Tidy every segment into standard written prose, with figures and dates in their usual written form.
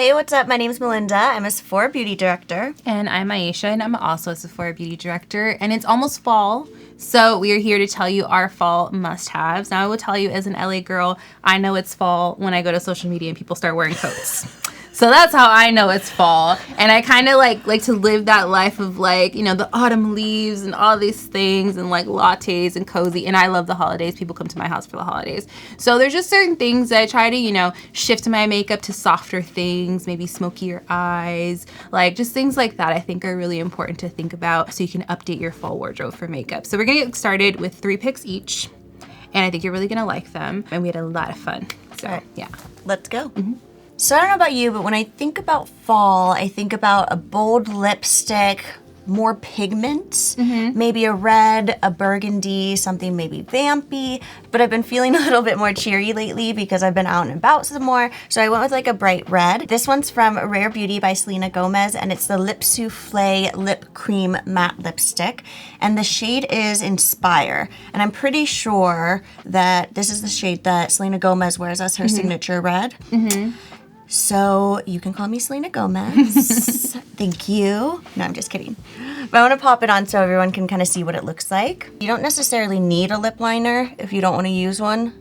Hey, what's up? My name's Melinda. I'm a Sephora beauty director. And I'm Myiesha, and I'm also a Sephora beauty director. And it's almost fall, so we are here to tell you our fall must-haves. Now, I will tell you, as an LA girl, I know it's fall when I go to social media and people start wearing coats. So that's how I know it's fall. And I kind of like to live that life of the autumn leaves and all these things and lattes and cozy. And I love the holidays. People come to my house for the holidays. So there's just certain things that I try to, shift my makeup to softer things, maybe smokier eyes, just things like that I think are really important to think about so you can update your fall wardrobe for makeup. So we're going to get started with 3 picks each. And I think you're really going to like them. And we had a lot of fun. So, all right. Yeah. Let's go. Mm-hmm. So I don't know about you, but when I think about fall, I think about a bold lipstick, more pigment, maybe a red, a burgundy, something maybe vampy. But I've been feeling a little bit more cheery lately because I've been out and about some more. So I went with a bright red. This one's from Rare Beauty by Selena Gomez, and it's the Lip Souffle Lip Cream Matte Lipstick. And the shade is Inspire. And I'm pretty sure that this is the shade that Selena Gomez wears as her signature red. So you can call me Selena Gomez. Thank you. No, I'm just kidding. But I want to pop it on so everyone can kind of see what it looks like. You don't necessarily need a lip liner if you don't want to use one.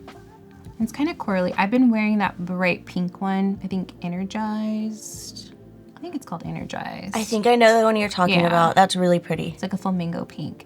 It's kind of corally. I've been wearing that bright pink one. I think Energized. I think it's called Energized. I think I know the one you're talking about. That's really pretty. It's like a flamingo pink.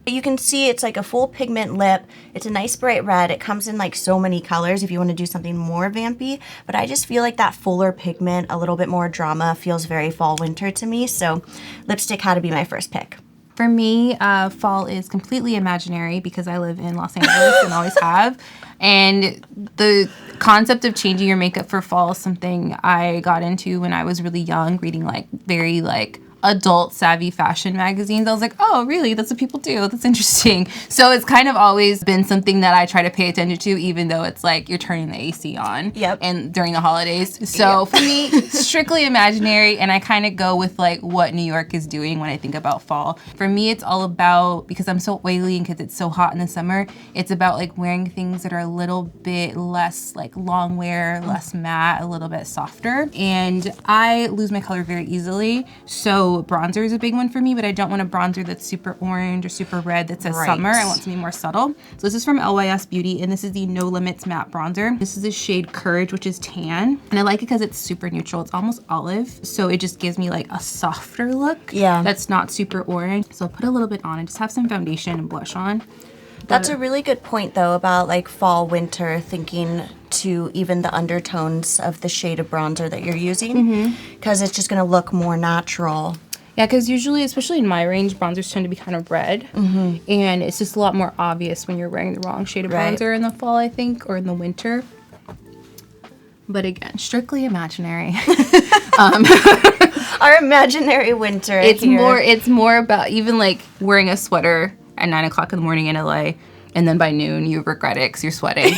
You can see it's a full pigment lip. It's a nice bright red. It comes in so many colors if you want to do something more vampy. But I just feel that fuller pigment, a little bit more drama, feels very fall winter to me. So lipstick had to be my first pick. For me, fall is completely imaginary because I live in Los Angeles and always have. And the concept of changing your makeup for fall is something I got into when I was really young, reading very adult savvy fashion magazines. I was like, oh, really? That's what people do. That's interesting. So it's kind of always been something that I try to pay attention to, even though it's you're turning the AC on and during the holidays. So for me, strictly imaginary, and I kind of go with what New York is doing when I think about fall. For me, it's all about, because I'm so oily and because it's so hot in the summer, it's about wearing things that are a little bit less long wear, less matte, a little bit softer. And I lose my color very easily. So bronzer is a big one for me, but I don't want a bronzer that's super orange or super red that says summer. I want something more subtle. So this is from LYS Beauty, and this is the No Limits Matte Bronzer. This is the shade Courage, which is tan. And I like it because it's super neutral. It's almost olive. So it just gives me a softer look. Yeah. That's not super orange. So I'll put a little bit on and just have some foundation and blush on. That's a really good point, though, about fall, winter, thinking to even the undertones of the shade of bronzer that you're using, because it's just going to look more natural. Yeah, because usually, especially in my range, bronzers tend to be kind of red, and it's just a lot more obvious when you're wearing the wrong shade of bronzer in the fall, I think, or in the winter. But again, strictly imaginary. Our imaginary winter. It's more about even wearing a sweater at 9 o'clock in the morning in LA, and then by noon you regret it because you're sweating.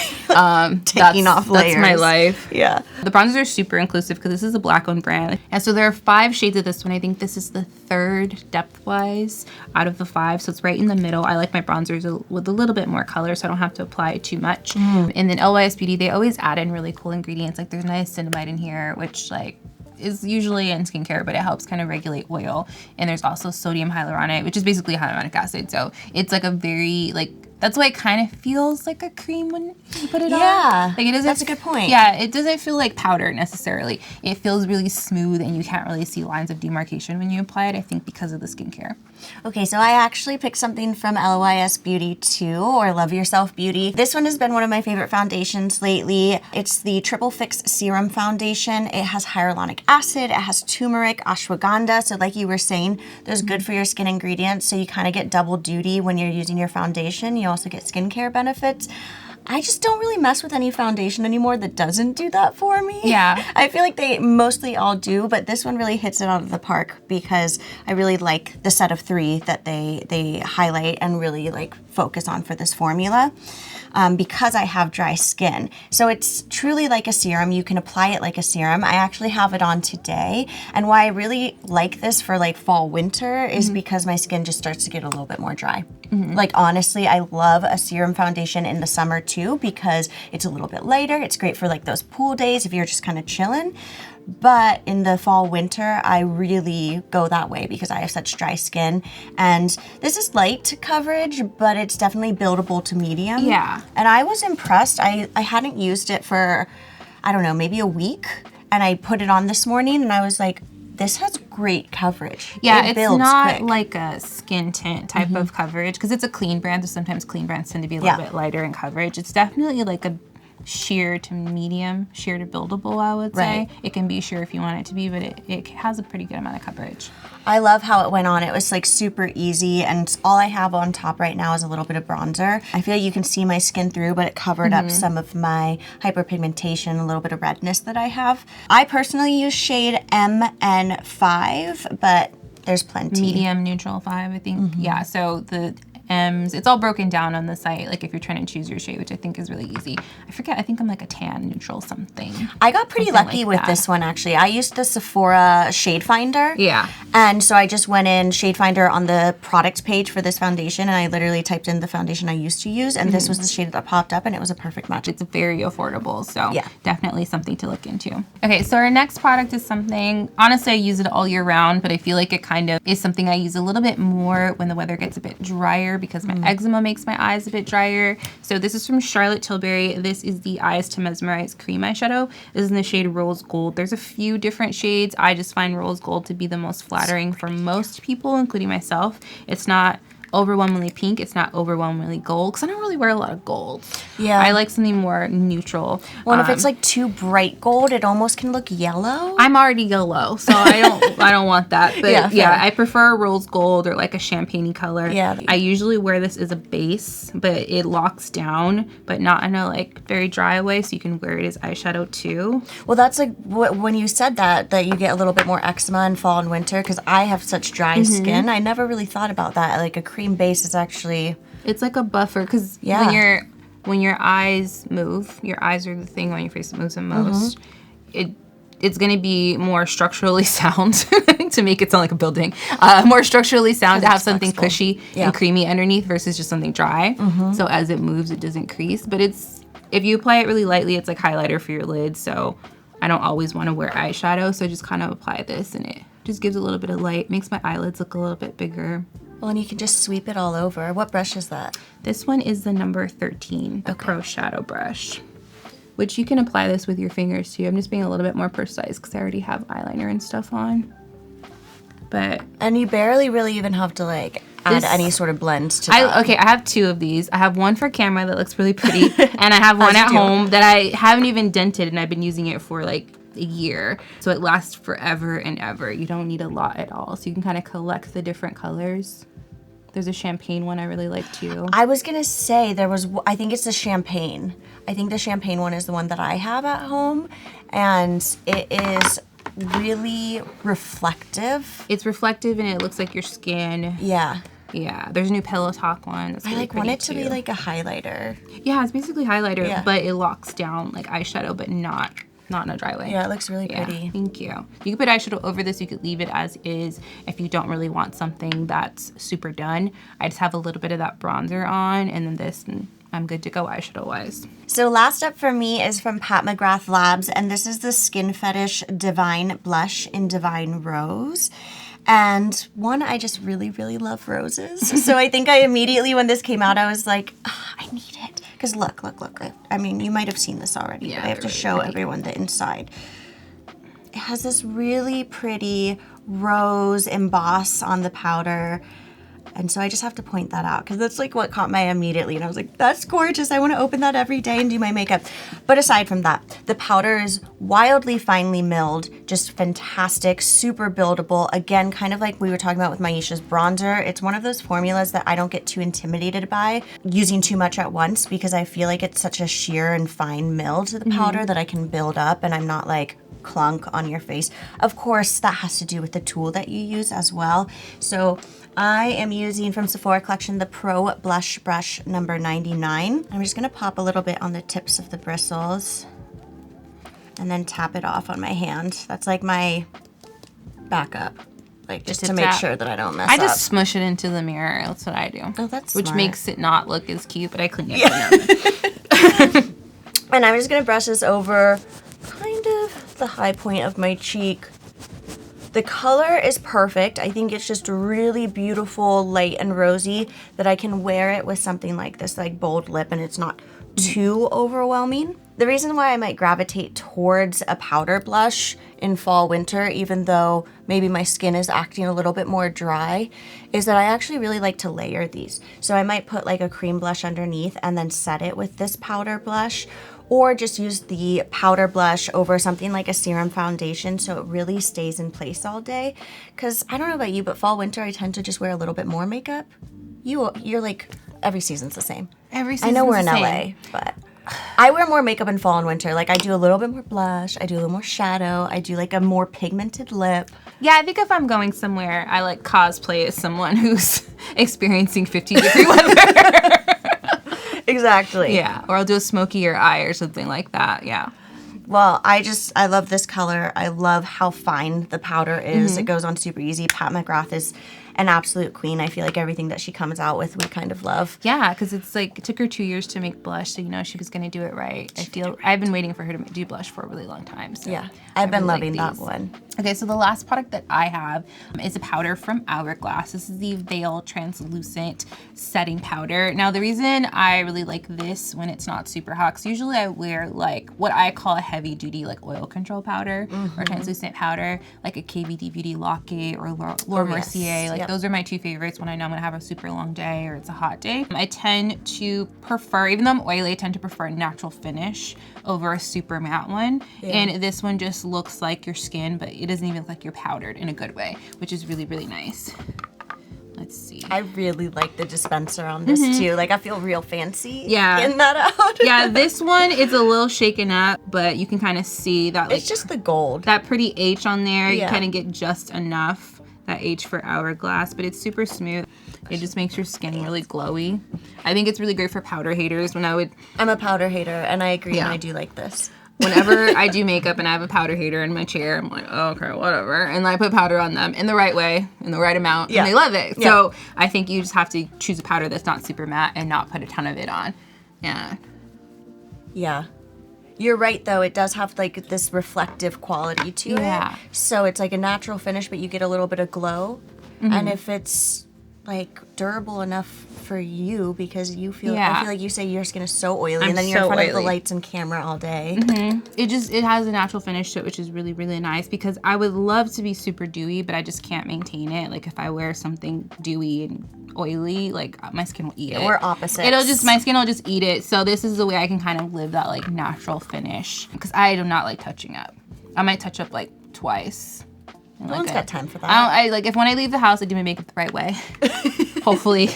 Taking off layers. That's my life. Yeah. The bronzers are super inclusive because this is a black-owned brand. And so there are 5 shades of this one. I think this is the 3rd depth-wise out of the 5, so it's right in the middle. I like my bronzers with a little bit more color, so I don't have to apply it too much. And then LYS Beauty, they always add in really cool ingredients. There's niacinamide in here, which is usually in skincare, but it helps kind of regulate oil. And there's also sodium hyaluronic, which is basically hyaluronic acid. So it's a very that's why it kind of feels like a cream when you put it on. Yeah, it doesn't. That's a good point. Yeah, it doesn't feel like powder necessarily. It feels really smooth, and you can't really see lines of demarcation when you apply it, I think, because of the skincare. Okay, so I actually picked something from LYS Beauty too, or Love Yourself Beauty. This one has been one of my favorite foundations lately. It's the Triple Fix Serum Foundation. It has hyaluronic acid, it has turmeric, ashwagandha. So like you were saying, those good for your skin ingredients. So you kind of get double duty when you're using your foundation. You also get skincare benefits. I just don't really mess with any foundation anymore that doesn't do that for me. Yeah. I feel like they mostly all do, but this one really hits it out of the park because I really like the set of 3 that they highlight and really focus on for this formula. Because I have dry skin. So it's truly like a serum. You can apply it like a serum. I actually have it on today. And why I really like this for like fall, winter is because my skin just starts to get a little bit more dry. Like honestly, I love a serum foundation in the summer too because it's a little bit lighter. It's great for like those pool days if you're just kind of chilling. But in the fall, winter, I really go that way because I have such dry skin. And this is light coverage, but it's definitely buildable to medium. Yeah. And I was impressed. I hadn't used it for, I don't know, maybe a week. And I put it on this morning and I was like, this has great coverage. Yeah, it it's builds not quick. like a skin tint type of coverage because it's a clean brand. So sometimes clean brands tend to be a little bit lighter in coverage. It's definitely like a sheer to medium, sheer to buildable, I would say. Right. It can be sheer if you want it to be, but it has a pretty good amount of coverage. I love how it went on. It was like super easy, and all I have on top right now is a little bit of bronzer. I feel like you can see my skin through, but it covered up some of my hyperpigmentation, a little bit of redness that I have. I personally use shade MN5, but there's plenty. Medium, neutral 5, I think. Yeah, so the M's, it's all broken down on the site, like if you're trying to choose your shade, which I think is really easy. I forget, I think I'm like a tan neutral something. I got pretty Something lucky like with that. this one, actually. I used the Sephora shade finder. Yeah. And so I just went in shade finder on the product page for this foundation, and I literally typed in the foundation I used to use, and this was the shade that popped up, and it was a perfect match. It's very affordable, so Yeah. definitely something to look into. Okay, so our next product is something, honestly I use it all year round, but I feel like it kind of is something I use a little bit more when the weather gets a bit drier because my eczema makes my eyes a bit drier. So this is from Charlotte Tilbury. This is the Eyes to Mesmerize Cream Eyeshadow. This is in the shade Rose Gold. There's a few different shades. I just find Rose Gold to be the most flattering for most people, including myself. It's not overwhelmingly pink. It's not overwhelmingly gold because I don't really wear a lot of gold. Yeah. I like something more neutral. Well, and if it's like too bright gold, it almost can look yellow. I'm already yellow, so I don't want that. But Yeah, yeah, fair. I prefer rose gold or like a champagne color. Yeah. I usually wear this as a base, but it locks down, but not in a like very dry way, so you can wear it as eyeshadow too. Well, that's like when you said that you get a little bit more eczema in fall and winter because I have such dry skin. I never really thought about that. Like a cream base is actually... It's like a buffer because Yeah. when your eyes move, your eyes are the thing on your face that moves the most. It's going to be more structurally sound to make it sound like a building. More structurally sound to have it's something flexible. cushy Yeah. and creamy underneath versus just something dry. So as it moves, it doesn't crease. But if you apply it really lightly, it's like highlighter for your lids. So I don't always want to wear eyeshadow. So I just kind of apply this and it just gives a little bit of light, makes my eyelids look a little bit bigger. Well, and you can just sweep it all over. What brush is that? This one is the number 13, the Pro Shadow Brush, which you can apply this with your fingers too. I'm just being a little bit more precise because I already have eyeliner and stuff on. But And you barely really even have to like add any sort of blend to that. I have two of these. I have one for camera that looks really pretty, and I have one As you at do. home that I haven't even dented, and I've been using it for like a year. So it lasts forever and ever. You don't need a lot at all. So you can kind of collect the different colors. There's a champagne one I really like too. I was gonna say I think it's the champagne. I think the champagne one is the one that I have at home, and it is really reflective. It's reflective and it looks like your skin. Yeah. Yeah, there's a new Pillow Talk one. That's I really like want pretty, it to be too. like a highlighter. Yeah, it's basically highlighter, Yeah. but it locks down like eyeshadow, but not in a dry way. Yeah, it looks really Yeah, pretty. thank you. You can put eyeshadow over this. You could leave it as is if you don't really want something that's super done. I just have a little bit of that bronzer on, and then this, and I'm good to go eyeshadow-wise. So last up for me is from Pat McGrath Labs, and this is the Skin Fetish Divine Blush in Divine Rose. And one, I just really, really love roses. So I think I immediately, when this came out, I was like, I need it. Because look. I mean, you might have seen this already, Yeah, but I have to they're show really pretty. everyone the inside. It has this really pretty rose emboss on the powder. And so I just have to point that out because that's like what caught my eye immediately. And I was like, that's gorgeous. I want to open that every day and do my makeup. But aside from that, the powder is wildly finely milled, just fantastic, super buildable. Again, kind of like we were talking about with Myiesha's bronzer. It's one of those formulas that I don't get too intimidated by using too much at once because I feel like it's such a sheer and fine mill to the powder that I can build up and I'm not like clunk on your face. Of course, that has to do with the tool that you use as well. So I am using from Sephora collection the Pro Blush Brush number 99. I'm just gonna pop a little bit on the tips of the bristles and then tap it off on my hand. That's like my backup, like just to make sure that I don't mess up. I just smush it into the mirror. That's what I do. Oh, that's Which smart. makes it not look as cute, but I clean it. Yeah. And I'm just gonna brush this over kind of the high point of my cheek. The color is perfect. I think it's just really beautiful, light and rosy, that I can wear it with something like this, like bold lip, and it's not too overwhelming. The reason why I might gravitate towards a powder blush in fall, winter, even though maybe my skin is acting a little bit more dry, is that I actually really like to layer these. So I might put like a cream blush underneath and then set it with this powder blush, or just use the powder blush over something like a serum foundation so it really stays in place all day. Because I don't know about you, but fall, winter, I tend to just wear a little bit more makeup. You're like, every season's the same. Every season's I know we're in the LA, same. but I wear more makeup in fall and winter. Like I do a little bit more blush, I do a little more shadow, I do like a more pigmented lip. Yeah, I think if I'm going somewhere, I like cosplay as someone who's experiencing 50-degree weather. Exactly. Yeah, or I'll do a smokier eye or something like that. Yeah. Well, I love this color. I love how fine the powder is. It goes on super easy. Pat McGrath is an absolute queen. I feel like everything that she comes out with, we kind of love. Yeah, because it's like, it took her 2 years to make blush, so you know she was going to do it right. I've been waiting for her to do blush for a really long time. So Yeah, I've been really loving like that these. one. Okay, so the last product that I have is a powder from Hourglass. This is the Veil Translucent Setting Powder. Now, the reason I really like this when it's not super hot, because usually I wear like what I call a heavy duty like oil control powder or translucent powder, like a KVD Beauty Lock-It or Laura Mercier. Like those are my two favorites when I know I'm gonna have a super long day or it's a hot day. I tend to prefer, even though I'm oily, I tend to prefer a natural finish over a super matte one. And this one just looks like your skin, but it doesn't even look like you're powdered in a good way, which is really, really nice. Let's see. I really like the dispenser on this too. Like I feel real fancy getting that out. Yeah, this one is a little shaken up, but you can kind of see that like It's just the gold. that pretty H on there. You Yeah. kind of get just enough, that H for Hourglass, but it's super smooth. It just makes your skin really glowy. I think it's really great for powder haters. I'm a powder hater and I agree, Yeah. and I do like this. Whenever I do makeup and I have a powder hater in my chair, I'm like, oh, okay, whatever. And I put powder on them in the right way, in the right amount, and they love it. Yeah. So I think you just have to choose a powder that's not super matte and not put a ton of it on. Yeah. Yeah. You're right though, it does have like this reflective quality to Yeah. it. So it's like a natural finish, but you get a little bit of glow. And if it's like durable enough for you, because you feel, I feel like you say your skin is so oily, and then you're in front of the lights and camera all day. It has a natural finish to it, which is really, really nice, because I would love to be super dewy, but I just can't maintain it. Like if I wear something dewy and oily, like my skin will eat it. We're opposites. My skin will just eat it. So this is the way I can kind of live that like natural finish, because I do not like touching up. I might touch up like twice. No one's got time for that. I like if when I leave the house, I do my makeup the right way, hopefully,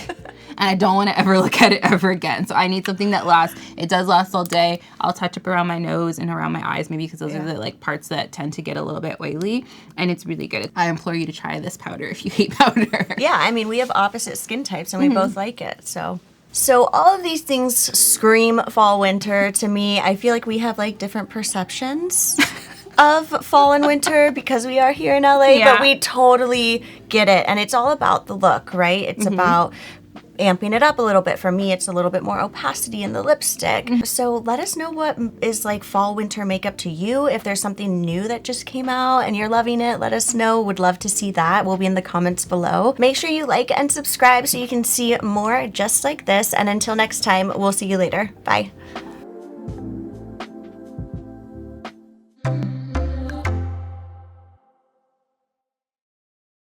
and I don't want to ever look at it ever again. So I need something that lasts. It does last all day. I'll touch up around my nose and around my eyes, maybe because those are the like parts that tend to get a little bit oily, and it's really good. I implore you to try this powder if you hate powder. Yeah, I mean, we have opposite skin types and we both like it, So all of these things scream fall, winter to me. I feel like we have like different perceptions of fall and winter because we are here in LA, but we totally get it. And it's all about the look, right? It's about amping it up a little bit. For me, it's a little bit more opacity in the lipstick. So let us know what is like fall, winter makeup to you. If there's something new that just came out and you're loving it, let us know. Would love to see that. We'll be in the comments below. Make sure you like and subscribe so you can see more just like this. And until next time, we'll see you later. Bye.